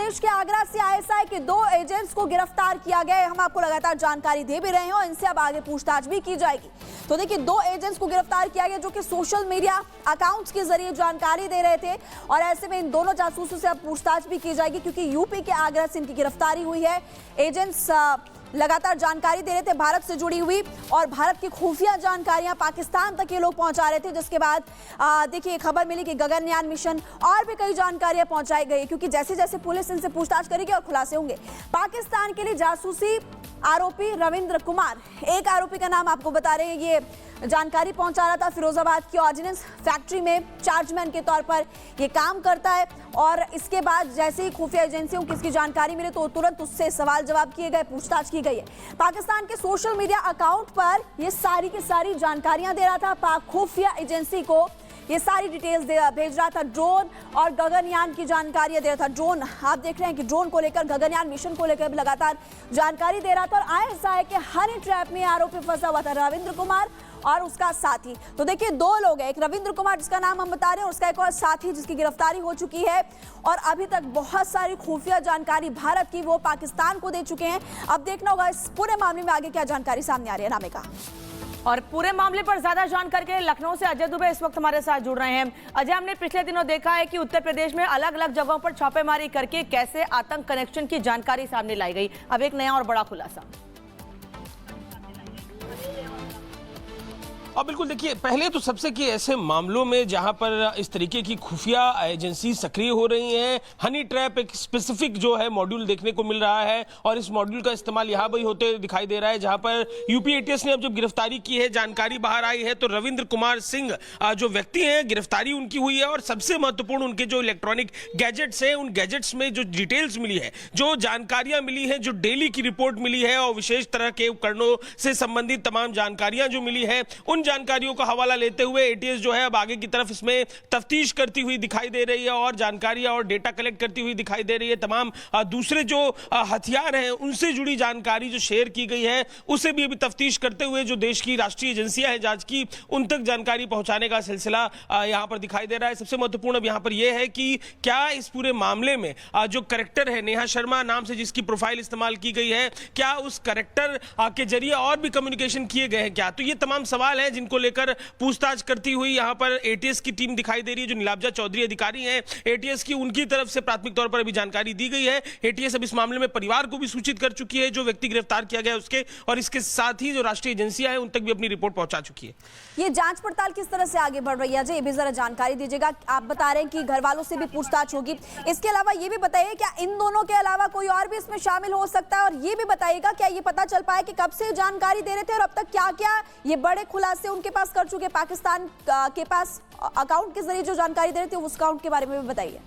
प्रदेश के आगरा से आईएसआई के 2 एजेंट्स को गिरफ्तार किया गया है। हम आपको लगातार जानकारी दे भी रहे हैं और इनसे अब आगे पूछताछ भी की जाएगी। तो देखिए 2 एजेंट्स को गिरफ्तार किया गया जो कि सोशल मीडिया अकाउंट्स के जरिए जानकारी दे रहे थे और ऐसे में इन दोनों जासूसों से अब पूछताछ भी की जाएगी क्योंकि यूपी के आगरा से इनकी गिरफ्तारी हुई है। एजेंट्स लगातार जानकारी दे रहे थे भारत से जुड़ी हुई और भारत की खुफिया जानकारियां पाकिस्तान तक ये लोग पहुंचा रहे थे, जिसके बाद देखिए खबर मिली कि गगनयान मिशन और भी कई जानकारियां पहुंचाई गई क्योंकि जैसे जैसे पुलिस इनसे पूछताछ करेगी और खुलासे होंगे। पाकिस्तान के लिए जासूसी आरोपी रविंद्र कुमार, एक आरोपी का नाम आपको बता रहे हैं, ये जानकारी पहुंचा रहा था फिरोजाबाद की ऑर्डिनेंस फैक्ट्री में चार्जमैन के तौर पर ये काम करता है और इसके बाद जैसे ही खुफिया एजेंसियों की इसकी जानकारी मिली तो तुरंत उससे सवाल जवाब किए गए, पूछताछ की गई है। पाकिस्तान के सोशल मीडिया अकाउंट पर ये सारी की सारी जानकारियां दे रहा था, पाक खुफिया एजेंसी को ये सारी डिटेल्स भेज रहा था। ड्रोन और गगनयान की जानकारी दे रहा था। ड्रोन आप देख रहे हैं कि ड्रोन को लेकर, गगनयान मिशन को लेकर लगातार जानकारी दे रहा था और आईएसआई के हनी ट्रैप में आरोपी फंसा हुआ था रविंद्र कुमार और उसका साथी। तो देखिए 2 लोग हैं, एक रविंद्र कुमार जिसका नाम हम बता रहे हैं और उसका एक और साथी जिसकी गिरफ्तारी हो चुकी है और अभी तक बहुत सारी खुफिया जानकारी भारत की वो पाकिस्तान को दे चुके हैं। अब देखना होगा इस पूरे मामले में आगे क्या जानकारी सामने आ रही है। नामिका, और पूरे मामले पर ज्यादा जानकारी के लिए लखनऊ से अजय दुबे इस वक्त हमारे साथ जुड़ रहे हैं। अजय, हमने पिछले दिनों देखा है कि उत्तर प्रदेश में अलग अलग जगहों पर छापेमारी करके कैसे आतंक कनेक्शन की जानकारी सामने लाई गई। अब एक नया और बड़ा खुलासा। अब बिल्कुल देखिए, पहले तो सबसे कि ऐसे मामलों में जहां पर इस तरीके की खुफिया एजेंसी सक्रिय हो रही हैं, हनी ट्रैप एक स्पेसिफिक जो है मॉड्यूल देखने को मिल रहा है और इस मॉड्यूल का इस्तेमाल यहां भी होते दिखाई दे रहा है जहां पर यूपी एटीएस ने अब जब गिरफ्तारी की है, जानकारी बाहर आई है तो रविंद्र कुमार सिंह जो व्यक्ति हैं, गिरफ्तारी उनकी हुई है और सबसे महत्वपूर्ण उनके जो इलेक्ट्रॉनिक गैजेट्स हैं, उन गैजेट्स में जो डिटेल्स मिली है, जो जानकारियां मिली है, जो डेली की रिपोर्ट मिली है और विशेष तरह के उपकरणों से संबंधित तमाम जानकारियां जो मिली है, उन जानकारियों का हवाला लेते हुए एटीएस जो है अब आगे की तरफ इसमें तफ्तीश करती हुई दिखाई दे रही है और जानकारियां और डेटा कलेक्ट करती हुई दिखाई दे रही है। तमाम दूसरे जो हथियार हैं उनसे जुड़ी जानकारी जो शेयर की गई है उसे भी अभी तफ्तीश करते हुए जो देश की राष्ट्रीय एजेंसियां हैं जांच की, उन तक जानकारी पहुंचाने का सिलसिला यहां पर दिखाई दे रहा है। सबसे महत्वपूर्ण अब यहां पर यह है कि क्या इस पूरे मामले में जो करेक्टर है, नेहा शर्मा नाम से जिसकी प्रोफाइल इस्तेमाल की गई है, क्या उस करेक्टर के जरिए और भी कम्युनिकेशन किए गए हैं क्या? तो ये तमाम सवाल हैं जिनको लेकर पूछताछ करती हुई यहां पर एटीएस की टीम दिखाई दे रही है। जो नीलाब्जा चौधरी अधिकारी हैं एटीएस की, उनकी तरफ से प्राथमिक तौर पर अभी जानकारी दी गई है। एटीएस अब इस मामले में परिवार को भी सूचित कर चुकी है जो व्यक्ति गिरफ्तार किया गया उसके, और इसके साथ ही जो राष्ट्रीय एजेंसियां हैं उन तक भी अपनी रिपोर्ट पहुंचा चुकी है। ये जांच पड़ताल किस तरह से आगे बढ़ रही है, ये भी जरा जानकारी दीजिएगा। आप बता रहे हैं कि घर वालों से भी पूछताछ होगी, इसके अलावा ये भी बताइए क्या इन दोनों के अलावा कोई और भी इसमें शामिल हो सकता है, और ये भी बताइएगा क्या ये पता चल पाया कि कब से जानकारी दे रहे थे और अब तक क्या क्या ये बड़े खुलासे उनके पास कर चुके, पाकिस्तान के पास अकाउंट के जरिए जो जानकारी दे रहे थे उस अकाउंट के बारे में भी बताइए।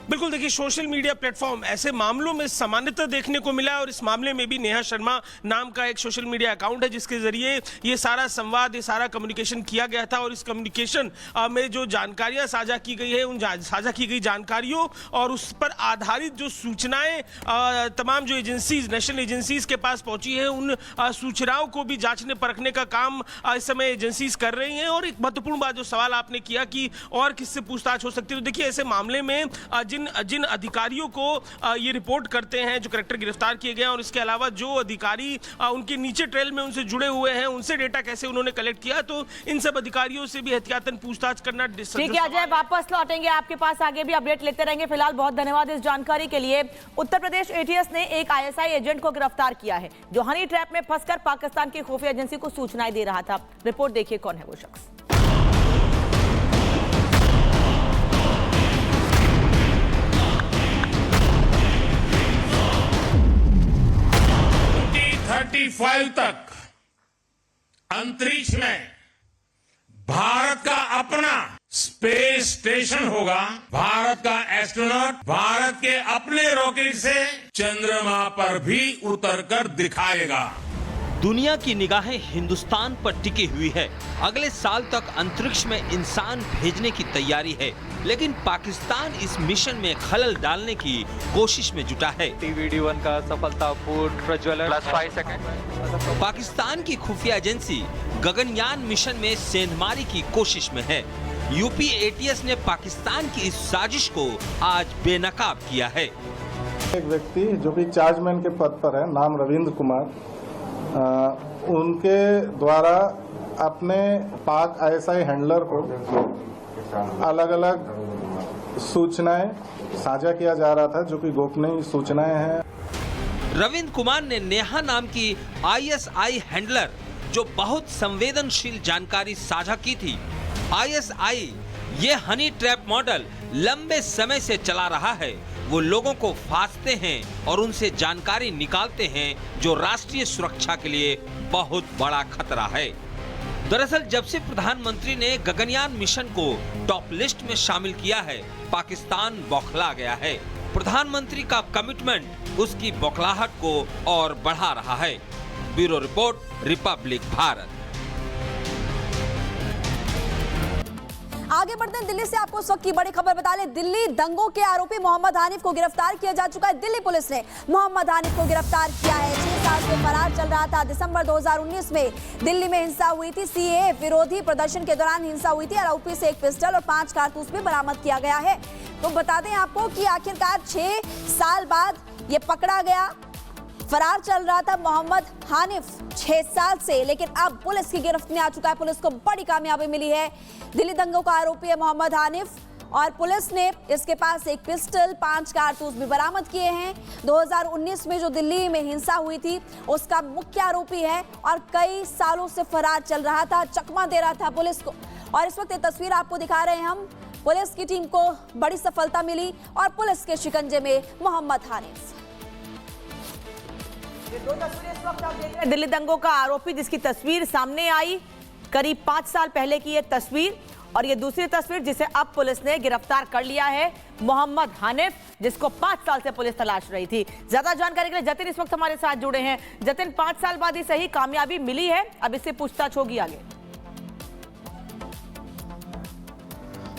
बिल्कुल देखिए, सोशल मीडिया प्लेटफॉर्म ऐसे मामलों में सामान्यतः देखने को मिला और इस मामले में भी नेहा शर्मा नाम का एक सोशल मीडिया अकाउंट है जिसके जरिए ये सारा संवाद, ये सारा कम्युनिकेशन किया गया था और इस कम्युनिकेशन में जो जानकारियां साझा की गई है, उन साझा की गई जानकारियों और उस पर आधारित जो सूचनाएं तमाम जो एजेंसीज, नेशनल एजेंसीज के पास पहुंची है, उन सूचनाओं को भी जांचने परखने का काम इस समय एजेंसीज कर रही हैं। और एक महत्वपूर्ण बात जो सवाल आपने किया कि और किससे पूछताछ हो सकती है, तो देखिए ऐसे मामले में जिन अधिकारियों को ये रिपोर्ट करते हैं, जो करेक्टर गिरफ्तार किए गए हैं, और इसके अलावा जो अधिकारी उनके नीचे ट्रेल में उनसे जुड़े हुए हैं, उनसे डेटा कैसे उन्होंने कलेक्ट किया, तो इन सब अधिकारियों से भी एहतियातन पूछताछ करना। ठीक है अजय, वापस लौटेंगे आपके पास, आगे भी अपडेट लेते रहेंगे। फिलहाल बहुत धन्यवाद इस जानकारी के लिए। उत्तर प्रदेश एटीएस ने एक आईएसआई एजेंट को गिरफ्तार किया है जो हनी ट्रैप में फंसकर पाकिस्तान की खुफिया एजेंसी को सूचनाएं दे रहा था। रिपोर्ट देखिए कौन है वो शख्स। 35 तक अंतरिक्ष में भारत का अपना स्पेस स्टेशन होगा। भारत का एस्ट्रोनॉट भारत के अपने रॉकेट से चंद्रमा पर भी उतरकर दिखाएगा। दुनिया की निगाहें हिंदुस्तान पर टिकी हुई है। अगले साल तक अंतरिक्ष में इंसान भेजने की तैयारी है, लेकिन पाकिस्तान इस मिशन में खलल डालने की कोशिश में जुटा है। TVD-1 का सफलतापूर्ण प्रज्वलन +5 सेकंड। पाकिस्तान की खुफिया एजेंसी गगनयान मिशन में सेंधमारी की कोशिश में है। यूपी एटीएस ने पाकिस्तान की इस साजिश को आज बेनकाब किया है। एक व्यक्ति जो कि चार्जमैन के पद पर है, नाम रविंद्र कुमार, उनके द्वारा अपने पाक आईएसआई हैंडलर को अलग अलग सूचनाएं साझा किया जा रहा था, जो कि गोपनीय सूचनाएं हैं। रविंद्र कुमार ने नेहा नाम की आईएसआई हैंडलर जो बहुत संवेदनशील जानकारी साझा की थी। आईएसआई ये हनी ट्रैप मॉडल लंबे समय से चला रहा है। वो लोगों को फांसते हैं और उनसे जानकारी निकालते हैं, जो राष्ट्रीय सुरक्षा के लिए बहुत बड़ा खतरा है। दरअसल जब से प्रधानमंत्री ने गगनयान मिशन को टॉप लिस्ट में शामिल किया है, पाकिस्तान बौखला गया है। प्रधानमंत्री का कमिटमेंट उसकी बौखलाहट को और बढ़ा रहा है। Bureau report, Republic Bharat. आगे बढ़ते हैं, दिल्ली से आपको इस वक्त की बड़ी खबर बता लें। दिल्ली दंगों के आरोपी मोहम्मद हानिफ को गिरफ्तार किया जा चुका है। दिल्ली पुलिस ने मोहम्मद हानिफ को गिरफ्तार किया है। 6 साल से फरार चल रहा था। दिसंबर 2019 में दिल्ली में हिंसा हुई थी। सीएए विरोधी प्रदर्शन के दौरान हिंसा हुई थी। आरोपी से एक पिस्टल और 5 कारतूस भी बरामद किया गया है। तो बता दें आपको कि आखिरकार 6 साल बाद ये पकड़ा गया। फरार चल रहा था मोहम्मद हानिफ 6 साल से, लेकिन अब पुलिस की गिरफ्त में आ चुका है। पुलिस को बड़ी कामयाबी मिली है। दिल्ली दंगों का आरोपी है मोहम्मद हानिफ और पुलिस ने इसके पास एक पिस्टल, 5 कारतूस भी बरामद किए हैं। 2019 में जो दिल्ली में हिंसा हुई थी उसका मुख्य आरोपी है और कई सालों से फरार चल रहा था, चकमा दे रहा था पुलिस को। और इस वक्त ये तस्वीर आपको दिखा रहे हैं हम। पुलिस की टीम को बड़ी सफलता मिली और पुलिस के शिकंजे में मोहम्मद हानिफ। ये 2 तस्वीरें इस वक्त आप देख रहे हैं। दिल्ली दंगों का आरोपी जिसकी तस्वीर सामने आई करीब 5 साल पहले की ये तस्वीर, और ये दूसरी तस्वीर जिसे अब पुलिस ने गिरफ्तार कर लिया है, मोहम्मद हानिफ, जिसको 5 साल से पुलिस तलाश रही थी। ज्यादा जानकारी के लिए जतिन इस वक्त हमारे साथ जुड़े हैं। जतिन, 5 साल बाद ही सही कामयाबी मिली है, अब इससे पूछताछ होगी आगे।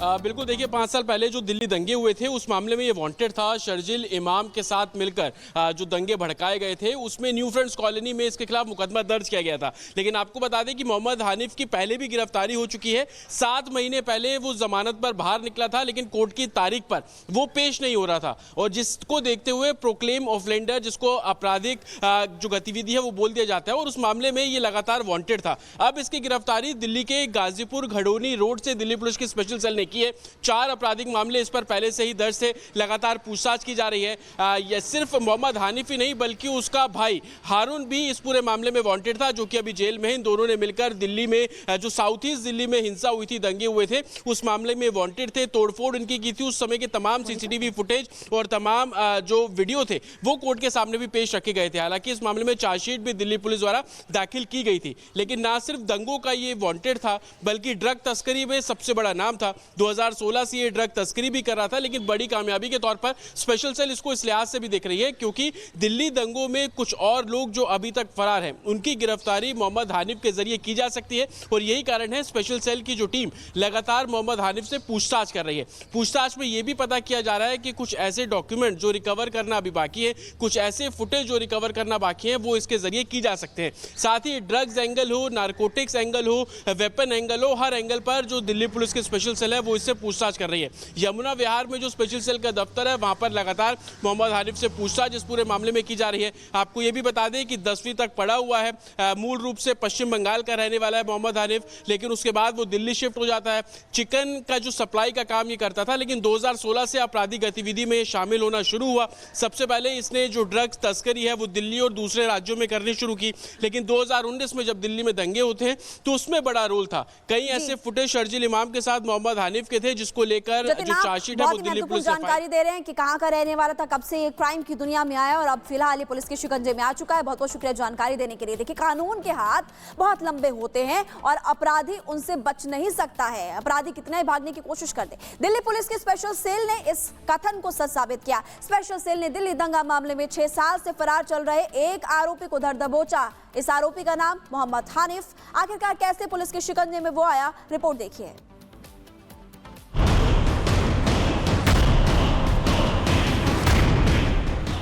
बिल्कुल, देखिए 5 साल पहले जो दिल्ली दंगे हुए थे उस मामले में ये वांटेड था। शर्जिल इमाम के साथ मिलकर जो दंगे भड़काए गए थे उसमें न्यू फ्रेंड्स कॉलोनी में इसके खिलाफ मुकदमा दर्ज किया गया था। लेकिन आपको बता दें कि मोहम्मद हानिफ की पहले भी गिरफ्तारी हो चुकी है। 7 महीने पहले वो जमानत पर बाहर निकला था, लेकिन कोर्ट की तारीख पर वो पेश नहीं हो रहा था, और जिसको देखते हुए प्रोक्लेम ऑफलेंडर, जिसको आपराधिक जो गतिविधि है वो बोल दिया जाता है, और उस मामले में ये लगातार वांटेड था। अब इसकी गिरफ्तारी दिल्ली के गाजीपुर घडोनी रोड से दिल्ली पुलिस की स्पेशल सेल ने की है। 4 आपराधिक मामले इस पर पहले से ही दर्ज थे, लगातार पूछताछ की जा रही है। यह सिर्फ मोहम्मद हानिफ ही नहीं बल्कि उसका भाई हारून भी इस पूरे मामले में वांटेड था, जो कि अभी जेल में है। इन दोनों ने मिलकर दिल्ली में जो साउथ ईस्ट दिल्ली में हिंसा हुई थी, दंगे हुए थे, उस मामले में वांटेड थे। तोड़फोड़ इनकी की थी। उस समय के तमाम सीसीटीवी फुटेज और तमाम जो वीडियो थे वो कोर्ट के सामने भी पेश रखे गए थे। हालांकि इस मामले में चार्जशीट भी दिल्ली पुलिस द्वारा दाखिल की गई थी, लेकिन ना सिर्फ दंगों का ये वांटेड था बल्कि ड्रग तस्करी में सबसे बड़ा नाम था। 2016 से ये ड्रग तस्करी भी कर रहा था, लेकिन बड़ी कामयाबी के तौर पर स्पेशल सेल इसको इस लिहाज से भी देख रही है क्योंकि दिल्ली दंगों में कुछ और लोग जो अभी तक फरार हैं उनकी गिरफ्तारी मोहम्मद हानिफ के जरिए की जा सकती है, और यही कारण है स्पेशल सेल की जो टीम लगातार मोहम्मद हानिफ से पूछताछ कर रही है। पूछताछ में यह भी पता किया जा रहा है कि कुछ ऐसे डॉक्यूमेंट जो रिकवर करना अभी बाकी है, कुछ ऐसे फुटेज जो रिकवर करना बाकी है, वो इसके जरिए की जा सकते हैं। साथ ही ड्रग्स एंगल हो, नारकोटिक्स एंगल हो, वेपन एंगल हो, हर एंगल पर जो दिल्ली पुलिस की स्पेशल सेल है वो इससे पूछताछ कर रही है। यमुना विहार में जो स्पेशल सेल का दफ्तर है वहां पर लगातार मोहम्मद हानिफ से पूछताछ इस पूरे मामले में की जा रही है। आपको यह भी बता दें कि 10वीं तक पढ़ा हुआ है। मूल रूप से पश्चिम बंगाल का रहने वाला है मोहम्मद हानिफ, लेकिन उसके बाद वो दिल्ली शिफ्ट हो जाता है। चिकन का जो सप्लाई का काम ये करता था, लेकिन 2016 से आपराधिक गतिविधि में शामिल होना शुरू हुआ। सबसे पहले इसने जो ड्रग्स तस्करी है वो दिल्ली और दूसरे राज्यों में करनी शुरू की, लेकिन 2019 में जब दिल्ली में दंगे होते हैं तो उसमें बड़ा रोल था। कई ऐसे फुटेज शर्जिल इमाम के साथ मोहम्मद हानिफ के थे जिसको लेकर जो चार्जशीट है वो दिल्ली पुलिस जानकारी दे रहे हैं कि कहां का रहने वाला था, कब से ये क्राइम की दुनिया में आया और अब फिलहाल ये पुलिस के शिकंजे में आ चुका है। बहुत बहुत शुक्रिया जानकारी देने के लिए। देखिए, कानून के हाथ बहुत लंबे होते हैं और अपराधी उनसे बच नहीं सकता है, अपराधी कितना ही भागने की कोशिश कर दे। दिल्ली पुलिस की स्पेशल सेल ने इस कथन को सच साबित किया। स्पेशल सेल ने दिल्ली दंगा मामले में 6 साल से फरार चल रहे एक आरोपी को धर दबोचा। इस आरोपी का नाम मोहम्मद हानिफ। आखिरकार कैसे पुलिस के शिकंजे में वो आया, रिपोर्ट देखिए।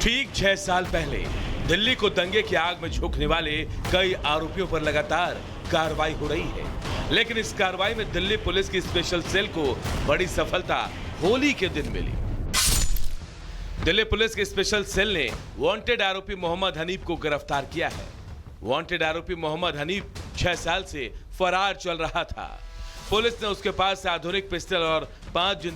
ठीक 6 साल पहले दिल्ली को दंगे की आग में झोंकने वाले कई आरोपियों पर लगातार कार्रवाई हो रही है। लेकिन इस कार्रवाई में दिल्ली पुलिस की स्पेशल सेल को बड़ी सफलता होली के दिन मिली। दिल्ली पुलिस के स्पेशल सेल ने वांटेड आरोपी मोहम्मद हनीफ को गिरफ्तार किया है। वांटेड आरोपी मोहम्मद हनीफ 6 साल से फरार चल रहा था। पुलिस ने उसके पास से आधुनिक पिस्टल और 5 जिंदा